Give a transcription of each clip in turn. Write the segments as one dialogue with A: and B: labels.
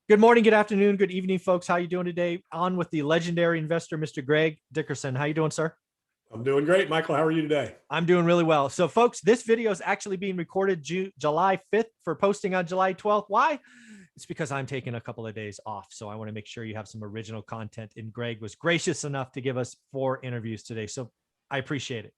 A: Good morning, good afternoon, good evening, folks. How you doing today? On with the legendary investor, Mr. Greg Dickerson. How you doing, sir?
B: I'm doing great. Michael, how are you today?
A: I'm doing really well. So, folks, this video is actually being recorded July 5th for posting on July 12th. Why? It's because I'm taking a couple of days off. So I want to make sure you have some original content. And Greg was gracious enough to give us 4 interviews today. So I appreciate it.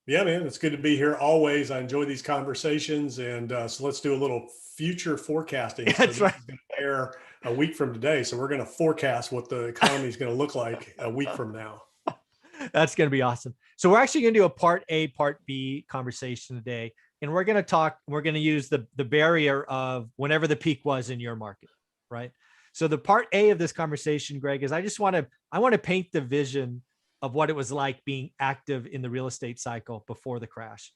B: Yeah, man, it's good to be here always. I enjoy these conversations. And so let's do a little future forecasting. So
A: That's
B: this
A: right.
B: is going to air a week from today. So we're going to forecast what the economy is going to look like a week from now.
A: That's going to be awesome. So we're actually going to do a part A, part B conversation today. And we're going to use the barrier of whenever the peak was in your market, right? So the part A of this conversation, Greg, is I want to paint the vision of what it was like being active in the real estate cycle before the crash.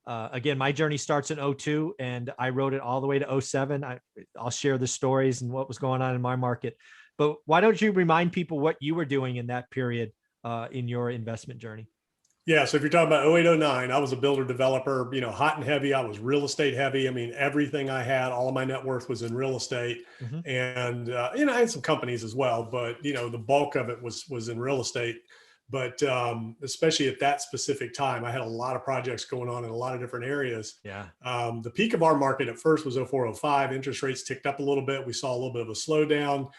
A: Again, my journey starts in '02 and I rode it all the way to '07. I'll share the stories and what was going on in my market. But why don't you remind people what you were doing in that period in your investment journey?
B: Yeah. So if you're talking about 08, '09, I was a builder developer, hot and heavy. I was real estate heavy. I mean, everything I had, all of my net worth was in real estate.
A: Mm-hmm.
B: And, I had some companies as well, but, the bulk of it was in real estate. But especially at that specific time, I had a lot of projects going on in a lot of different areas.
A: Yeah.
B: The peak of our market at first was 04, 05. Interest rates ticked up a little bit. We saw a little bit of a slowdown.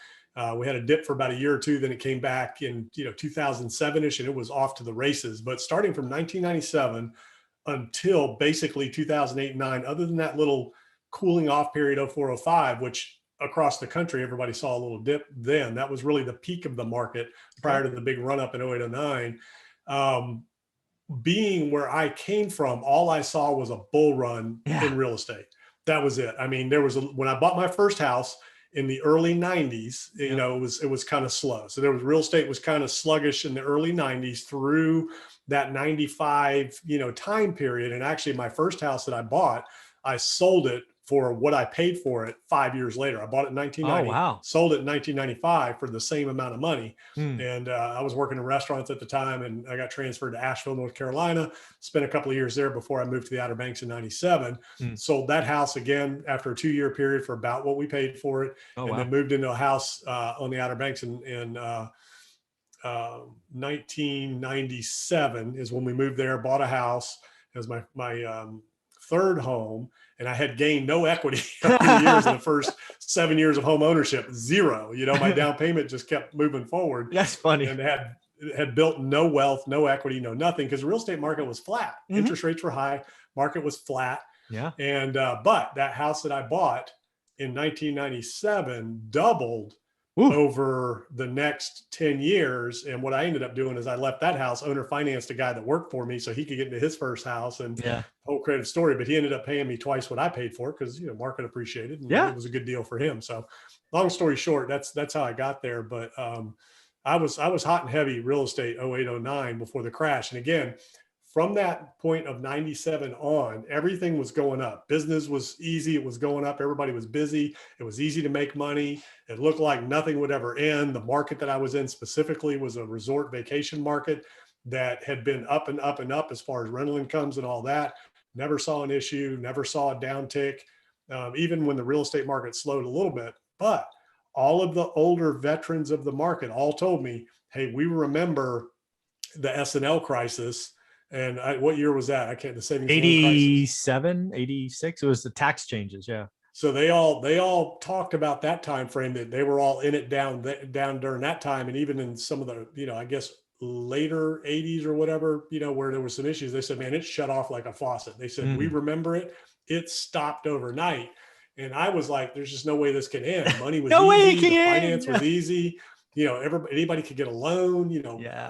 B: We had a dip for about a year or two, then it came back in 2007ish, and it was off to the races. But starting from 1997 until basically 2008 and 9, other than that little cooling off period 04, 05, which across the country everybody saw a little dip, then that was really the peak of the market prior to the big run up in 08, 09. Being where I came from, all I saw was a bull run in real estate. That was it. I mean, when I bought my first house in the early 90s, it was kind of slow. So there was real estate was kind of sluggish in the early 90s through that 95, time period. And actually my first house that I bought, I sold it for what I paid for it 5 years later. I bought it in 1990,
A: Oh, wow.
B: sold it in 1995 for the same amount of money.
A: Hmm.
B: And I was working in restaurants at the time, and I got transferred to Asheville, North Carolina, spent a couple of years there before I moved to the Outer Banks in 97. Sold that house again after a 2-year period for about what we paid for it.
A: Oh,
B: and
A: wow.
B: then moved into a house on the Outer Banks in 1997 is when we moved there, bought a house as my third home. And I had gained no equity over the years in the first 7 years of home ownership, zero. My down payment just kept moving forward.
A: That's funny.
B: And had built no wealth, no equity, no nothing, because the real estate market was flat.
A: Mm-hmm.
B: Interest rates were high, market was flat.
A: Yeah.
B: And but that house that I bought in 1997 doubled over the next 10 years. And what I ended up doing is I left that house, owner financed a guy that worked for me so he could get into his first house, and whole creative story. But he ended up paying me twice what I paid for it because, market appreciated, and it was a good deal for him. So long story short, that's how I got there. But I was hot and heavy real estate 08, 09 before the crash. And again, from that point of 97 on, everything was going up. Business was easy. It was going up. Everybody was busy. It was easy to make money. It looked like nothing would ever end. The market that I was in specifically was a resort vacation market that had been up and up and up as far as rental incomes and all that. Never saw an issue, never saw a downtick, even when the real estate market slowed a little bit. But all of the older veterans of the market all told me, hey, we remember the S&L crisis. And what year was that? I can't, the savings
A: 87, 86. It was the tax changes. Yeah.
B: So they all talked about that time frame, that they were all in it down during that time. And even in some of the, I guess later 80s or whatever, where there were some issues, they said, man, it shut off like a faucet. They said, we remember it. It stopped overnight. And I was like, there's just no way this can end. Money was easy. The finance was easy. Anybody could get a loan,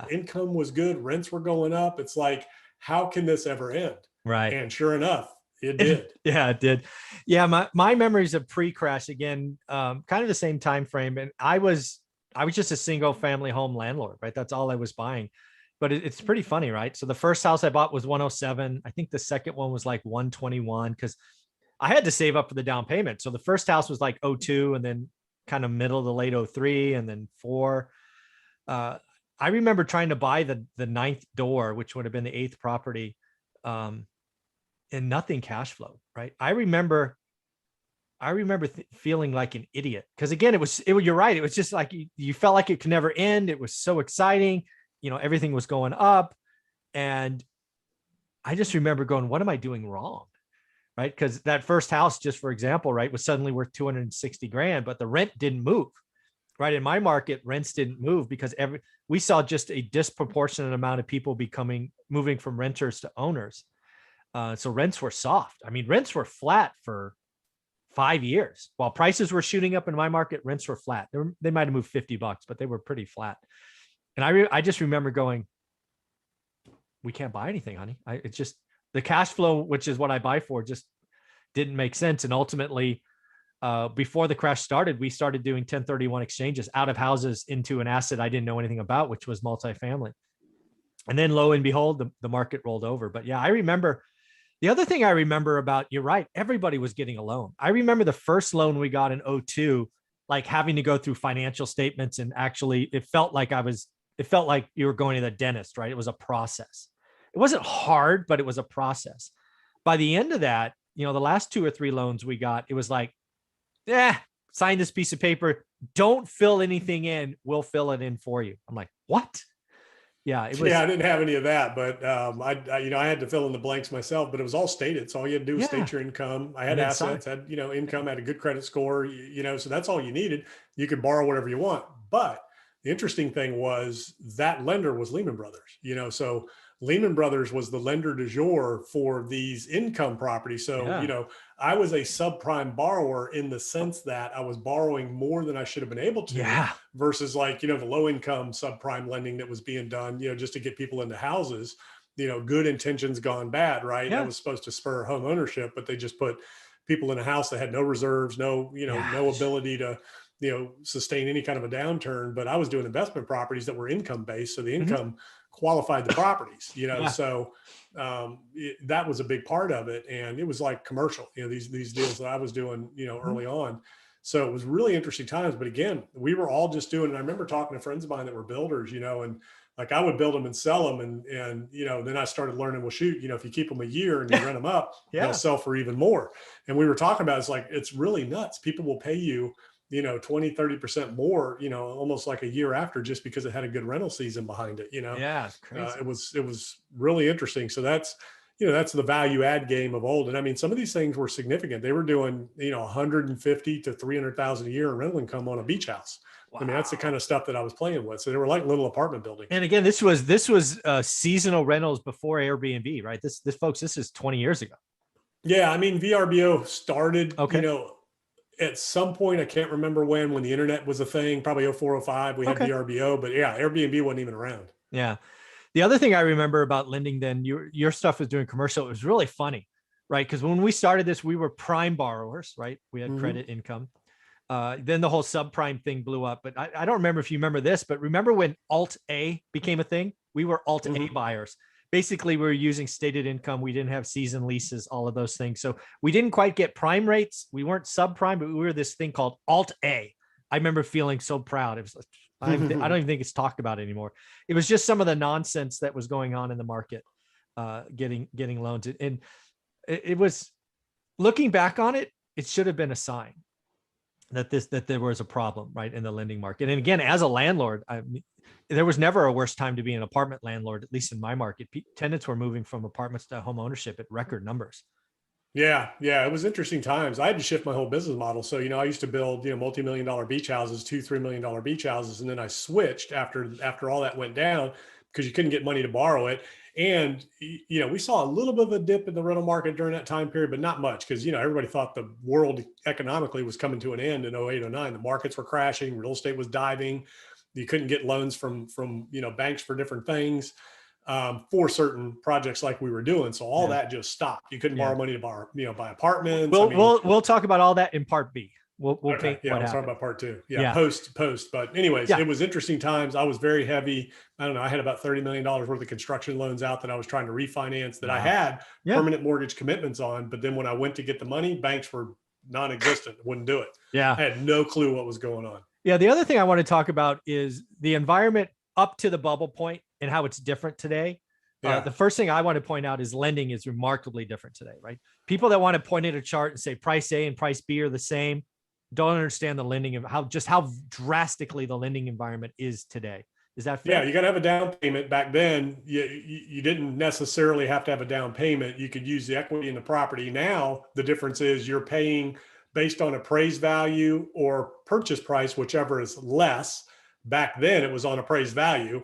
B: income was good. Rents were going up. It's like, how can this ever end?
A: Right.
B: And sure enough, it did.
A: Yeah, it did. Yeah. My memories of pre-crash, again, kind of the same time frame. And I was just a single family home landlord, right? That's all I was buying. But it's pretty funny, right? So the first house I bought was 107. I think the second one was like 121 because I had to save up for the down payment. So the first house was like 02, and then kind of middle to late 03, and then 4. I remember trying to buy the 9th door, which would have been the 8th property, and nothing cash flowed, right? I remember I remember feeling like an idiot because again, you're right. It was just like you felt like it could never end. It was so exciting. Everything was going up. And I just remember going, what am I doing wrong? Right. Because that first house, just for example, right, was suddenly worth 260 grand, but the rent didn't move. Right. In my market, rents didn't move because we saw just a disproportionate amount of people moving from renters to owners. So rents were soft. I mean, rents were flat for 5 years while prices were shooting up in my market. Rents were flat. They might've moved $50, but they were pretty flat. And I just remember going, we can't buy anything, honey. It's just the cash flow, which is what I buy for, just didn't make sense. And ultimately, before the crash started, we started doing 1031 exchanges out of houses into an asset I didn't know anything about, which was multifamily. And then lo and behold, the market rolled over. But yeah, I remember the other thing I remember about, you're right, everybody was getting a loan. I remember the first loan we got in 2002, like having to go through financial statements, and actually it felt like you were going to the dentist, right? It was a process. It wasn't hard, but it was a process. By the end of that, the last 2 or 3 loans we got, it was like, sign this piece of paper. Don't fill anything in. We'll fill it in for you. I'm like, what? Yeah, it was.
B: Yeah, I didn't have any of that, but I had to fill in the blanks myself. But it was all stated, so all you had to do was state your income. I had assets, had income, had a good credit score. So that's all you needed. You could borrow whatever you want. But the interesting thing was that lender was Lehman Brothers. So Lehman Brothers was the lender du jour for these income properties. So I was a subprime borrower in the sense that I was borrowing more than I should have been able to, versus like, the low income subprime lending that was being done, just to get people into houses, good intentions gone bad, right? That was supposed to spur home ownership, but they just put people in a house that had no reserves, no ability to, sustain any kind of a downturn. But I was doing investment properties that were income based. So the income qualified the properties, so that was a big part of it. And it was like commercial, these deals that I was doing, early on. So it was really interesting times. But again, we were all just doing, and I remember talking to friends of mine that were builders, and like I would build them and sell them. And then I started learning, well, shoot, if you keep them a year and you rent them up, they'll sell for even more. And we were talking about, it's really nuts. People will pay you 20, 30% more, almost like a year after, just because it had a good rental season behind it,
A: Yeah, it's crazy.
B: It was really interesting. So that's the value add game of old. And I mean, some of these things were significant. They were doing, 150 to 300,000 a year in rental income on a beach house. Wow. I mean, that's the kind of stuff that I was playing with. So they were like little apartment buildings.
A: And again, this was seasonal rentals before Airbnb, right? This is 20 years ago.
B: Yeah. I mean, VRBO started, at some point, I can't remember when the internet was a thing, probably 04, 05, we had VRBO, but yeah, Airbnb wasn't even around.
A: Yeah. The other thing I remember about lending then, your stuff was doing commercial. It was really funny, right? Because when we started this, we were prime borrowers, right? We had credit income. Then the whole subprime thing blew up. But I don't remember if you remember this, but remember when Alt A became a thing? We were Alt A buyers. Basically, we were using stated income. We didn't have season leases, all of those things. So we didn't quite get prime rates. We weren't subprime, but we were this thing called Alt A. I remember feeling so proud. It was, I don't even think it's talked about anymore. It was just some of the nonsense that was going on in the market, getting loans. And it was, looking back on it, it should have been a sign that there was a problem, right, in the lending market. And again, as a landlord, there was never a worse time to be an apartment landlord, at least in my market. Tenants were moving from apartments to home ownership at record numbers.
B: Yeah. It was interesting times. I had to shift my whole business model. So, I used to build, multi-million-dollar beach houses, $2-3 million beach houses. And then I switched after all that went down because you couldn't get money to borrow it. And, we saw a little bit of a dip in the rental market during that time period, but not much because, everybody thought the world economically was coming to an end in 08, 09. The markets were crashing. Real estate was diving. You couldn't get loans from banks for different things, for certain projects like we were doing. So all that just stopped. You couldn't borrow money to borrow, buy apartments.
A: We'll talk about all that in part B. We'll paint
B: we'll talk about part 2. Post. But anyways, it was interesting times. I was very heavy. I don't know. I had about $30 million worth of construction loans out that I was trying to refinance that I had permanent mortgage commitments on. But then when I went to get the money, banks were non-existent, wouldn't do it.
A: Yeah.
B: I had no clue what was going on.
A: Yeah. The other thing I want to talk about is the environment up to the bubble point and how it's different today.
B: Yeah.
A: The first thing I want to point out is lending is remarkably different today, right? People that want to point at a chart and say price A and price B are the same don't understand the lending of how drastically the lending environment is today. Is that fair?
B: Yeah, you got to have a down payment. Back then, you didn't necessarily have to have a down payment. You could use the equity in the property. Now, the difference is you're paying based on appraised value or purchase price, whichever is less. Back then, it was on appraised value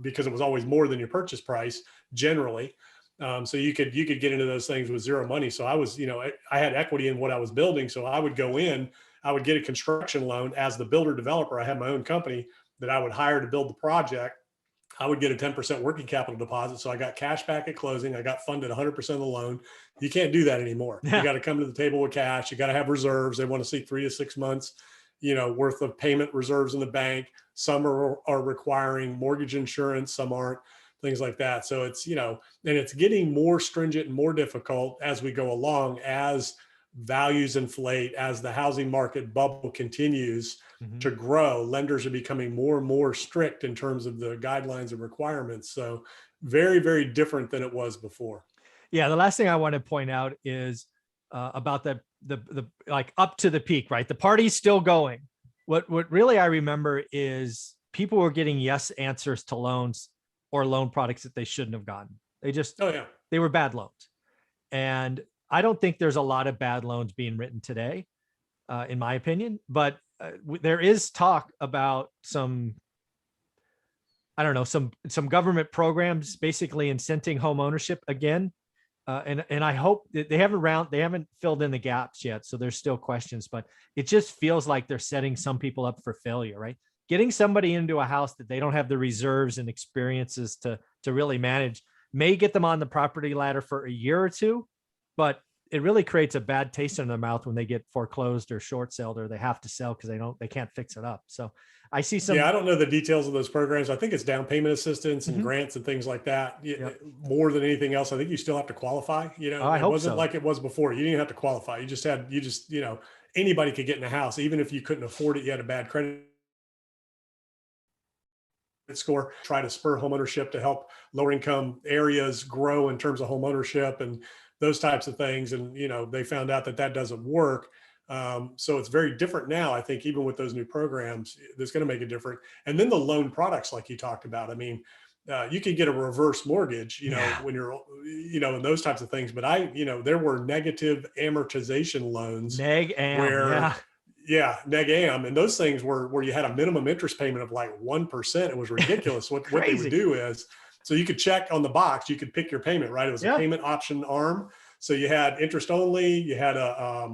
B: because it was always more than your purchase price generally. So you could get into those things with zero money. So I was, I had equity in what I was building. So I would go in, I would get a construction loan as the builder developer. I had my own company that I would hire to build the project. I would get a 10% working capital deposit. So I got cash back at closing. I got funded 100% of the loan. You can't do that anymore.
A: Yeah.
B: You got to come to the table with cash. You got to have reserves. They want to see 3 to 6 months, worth of payment reserves in the bank. Some are requiring mortgage insurance. Some aren't, things like that. So it's, and it's getting more stringent and more difficult as we go along, as values inflate, as the housing market bubble continues to grow. Lenders are becoming more and more strict in terms of the guidelines and requirements. So very, very different than it was before.
A: Yeah. The last thing I want to point out is about the like up to the peak, right? The party's still going. What really I remember is people were getting yes answers to loans or loan products that they shouldn't have gotten. They were bad loans. And I don't think there's a lot of bad loans being written today, in my opinion, but there is talk about some government programs basically incenting home ownership again. And I hope that they haven't filled in the gaps yet. So there's still questions, but it just feels like they're setting some people up for failure, right? Getting somebody into a house that they don't have the reserves and experiences to really manage may get them on the property ladder for a year or two, but it really creates a bad taste in their mouth when they get foreclosed or short sold, or they have to sell because they can't fix it up. So I see some.
B: Yeah, I don't know the details of those programs. I think it's down payment assistance and grants and things like that.
A: Yep.
B: More than anything else, I think you still have to qualify.
A: I hope
B: wasn't
A: so.
B: like it was before. You didn't have to qualify. Anybody could get in a house, even if you couldn't afford it. You had a bad credit score. Try to spur homeownership to help lower income areas grow in terms of homeownership and those types of things. And, they found out that doesn't work. So it's very different now. I think even with those new programs, that's going to make it different. And then the loan products, like you talked about, I mean, you could get a reverse mortgage, when you're, and those types of things. But there were negative amortization loans
A: neg am.
B: And those things were where you had a minimum interest payment of like 1%. It was ridiculous. What they would do is, so you could check on the box, you could pick your payment, right? It was a payment option arm. So you had interest only, you had a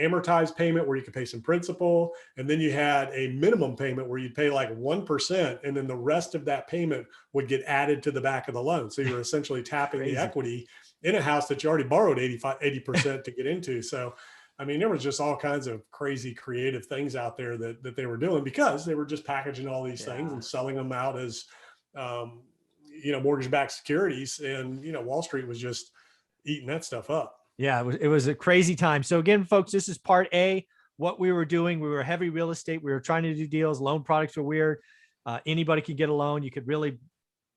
B: amortized payment where you could pay some principal. And then you had a minimum payment where you'd pay like 1%. And then the rest of that payment would get added to the back of the loan. So you were essentially tapping the equity in a house that you already borrowed 80% to get into. So, I mean, there was just all kinds of crazy creative things out there that they were doing because they were just packaging all these things and selling them out as, mortgage-backed securities. And, Wall Street was just eating that stuff up.
A: Yeah, it was a crazy time. So again, folks, this is part A, what we were doing. We were heavy real estate. We were trying to do deals. Loan products were weird. Anybody could get a loan. You could really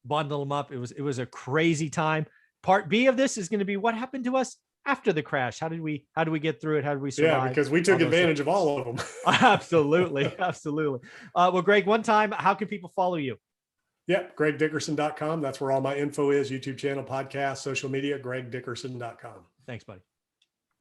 A: bundle them up. It was a crazy time. Part B of this is going to be what happened to us after the crash. How did we get through it? How did we survive?
B: Yeah, because we took advantage of all of them.
A: Absolutely. Absolutely. Well, Greg, one time, how can people follow you?
B: Yep. GregDickerson.com. That's where all my info is. YouTube channel, podcast, social media, GregDickerson.com.
A: Thanks, buddy.